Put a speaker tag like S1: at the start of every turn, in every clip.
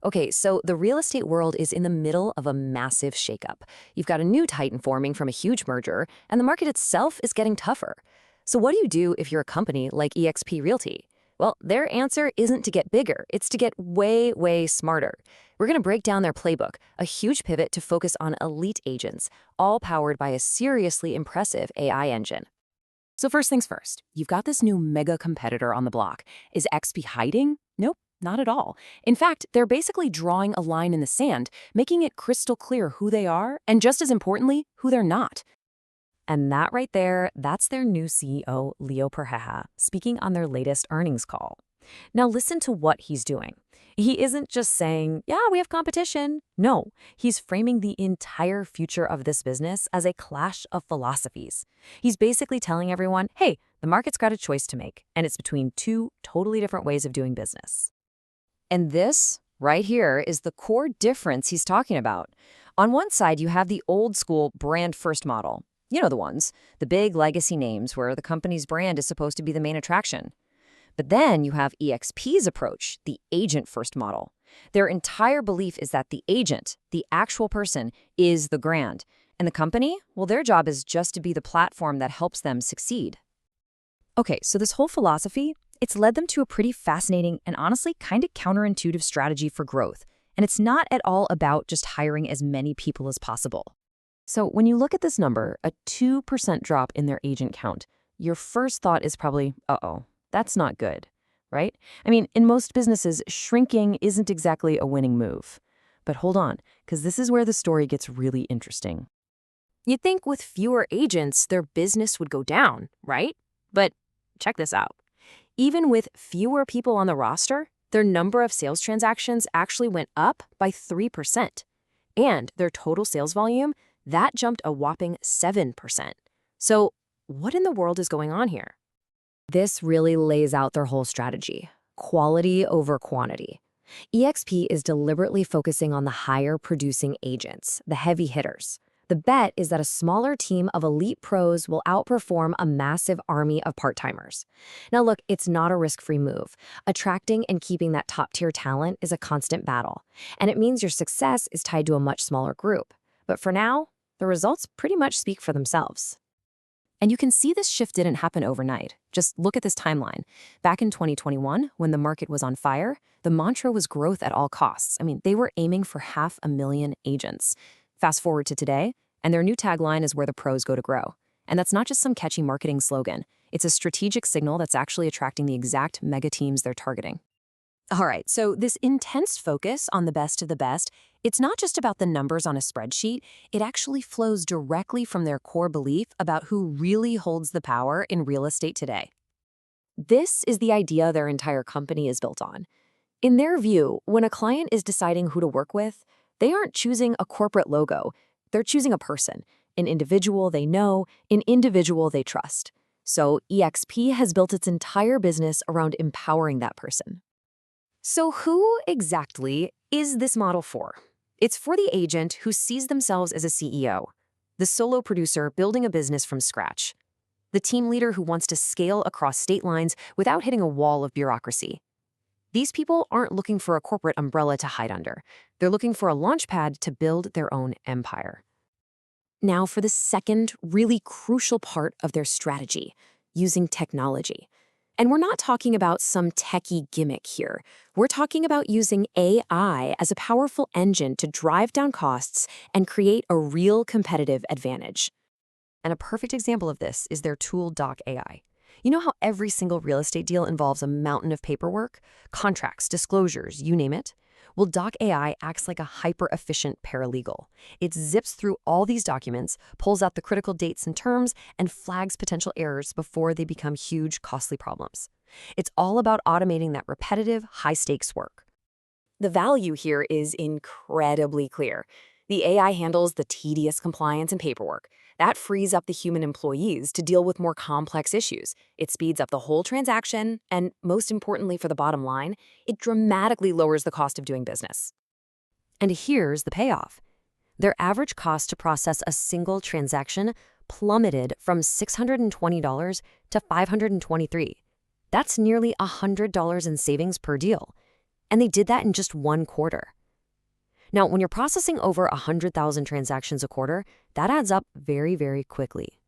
S1: Okay, so the real estate world is in the middle of a massive shakeup. You've got a new titan forming from a huge merger, and the market itself is getting tougher. So what do you do if you're a company like eXp Realty? Well, their answer isn't to get bigger, it's to get way, way smarter. We're going to break down their playbook, a huge pivot to focus on elite agents, all powered by a seriously impressive AI engine. So first things first, you've got this new mega competitor on the block. Is XP hiding? Nope, not at all. In fact, they're basically drawing a line in the sand, making it crystal clear who they are, and just as importantly, who they're not. And that right there, that's their new CEO, Leo Perheja, speaking on their latest earnings call. Now listen to what he's doing. He isn't just saying, yeah, we have competition. No, he's framing the entire future of this business as a clash of philosophies. He's basically telling everyone, hey, the market's got a choice to make, and it's between two totally different ways of doing business. And this, right here, is the core difference he's talking about. On one side, you have the old school brand first model. You know the ones, the big legacy names where the company's brand is supposed to be the main attraction. But then you have eXp's approach, the agent-first model. Their entire belief is that the agent, the actual person, is the brand. And the company, well, their job is just to be the platform that helps them succeed. Okay, so this whole philosophy, it's led them to a pretty fascinating and honestly kind of counterintuitive strategy for growth. And it's not at all about just hiring as many people as possible. So when you look at this number, a 2% drop in their agent count, your first thought is probably, uh-oh. That's not good, right? I mean, in most businesses, shrinking isn't exactly a winning move. But hold on, because this is where the story gets really interesting. You'd think with fewer agents, their business would go down, right? But check this out. Even with fewer people on the roster, their number of sales transactions actually went up by 3%. And their total sales volume, that jumped a whopping 7%. So what in the world is going on here? This really lays out their whole strategy, quality over quantity. eXp is deliberately focusing on the higher producing agents, the heavy hitters. The bet is that a smaller team of elite pros will outperform a massive army of part-timers. Now look, it's not a risk-free move. Attracting and keeping that top-tier talent is a constant battle, and it means your success is tied to a much smaller group. But for now, the results pretty much speak for themselves. And you can see this shift didn't happen overnight. Just look at this timeline. Back in 2021, when the market was on fire, the mantra was growth at all costs. I mean, they were aiming for 500,000 agents. Fast forward to today, and their new tagline is where the pros go to grow. And that's not just some catchy marketing slogan. It's a strategic signal that's actually attracting the exact mega teams they're targeting. All right, so this intense focus on the best of the best, it's not just about the numbers on a spreadsheet, it actually flows directly from their core belief about who really holds the power in real estate today. This is the idea their entire company is built on. In their view, when a client is deciding who to work with, they aren't choosing a corporate logo, they're choosing a person, an individual they know, an individual they trust. So eXp has built its entire business around empowering that person. So who exactly is this model for? It's for the agent who sees themselves as a CEO, the solo producer building a business from scratch, the team leader who wants to scale across state lines without hitting a wall of bureaucracy. These people aren't looking for a corporate umbrella to hide under. They're looking for a launchpad to build their own empire. Now for the second really crucial part of their strategy, using technology. And we're not talking about some techie gimmick here. We're talking about using AI as a powerful engine to drive down costs and create a real competitive advantage. And a perfect example of this is their tool Doc AI. You know how every single real estate deal involves a mountain of paperwork, contracts, disclosures, you name it? Well, Doc AI acts like a hyper-efficient paralegal. It zips through all these documents, pulls out the critical dates and terms, and flags potential errors before they become huge, costly problems. It's all about automating that repetitive, high-stakes work. The value here is incredibly clear. The AI handles the tedious compliance and paperwork. That frees up the human employees to deal with more complex issues. It speeds up the whole transaction, and most importantly for the bottom line, it dramatically lowers the cost of doing business. And here's the payoff. Their average cost to process a single transaction plummeted from $620 to $523. That's nearly $100 in savings per deal. And they did that in just 1 quarter. Now, when you're processing over 100,000 transactions a quarter, that adds up very, very quickly.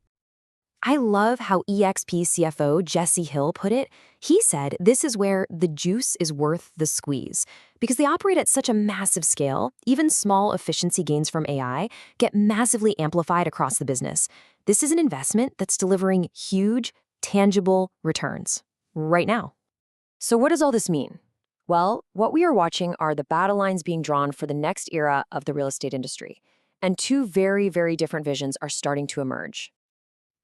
S1: I love how eXp CFO Jesse Hill put it. He said this is where the juice is worth the squeeze. Because they operate at such a massive scale, even small efficiency gains from AI get massively amplified across the business. This is an investment that's delivering huge, tangible returns right now. So what does all this mean? Well, what we are watching are the battle lines being drawn for the next era of the real estate industry. And two very, very different visions are starting to emerge.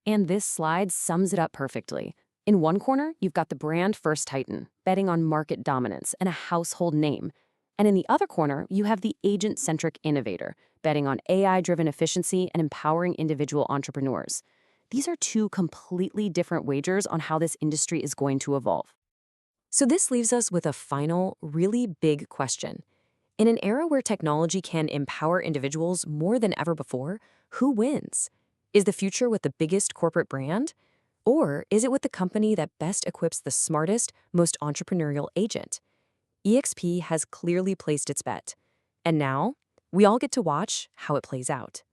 S1: And this slide sums it up perfectly. In one corner, you've got the brand-first titan, betting on market dominance and a household name. And in the other corner, you have the agent-centric innovator, betting on AI-driven efficiency and empowering individual entrepreneurs. These are two completely different wagers on how this industry is going to evolve. So this leaves us with a final, really big question. In an era where technology can empower individuals more than ever before, who wins? Is the future with the biggest corporate brand? Or is it with the company that best equips the smartest, most entrepreneurial agent? eXp has clearly placed its bet. And now, we all get to watch how it plays out.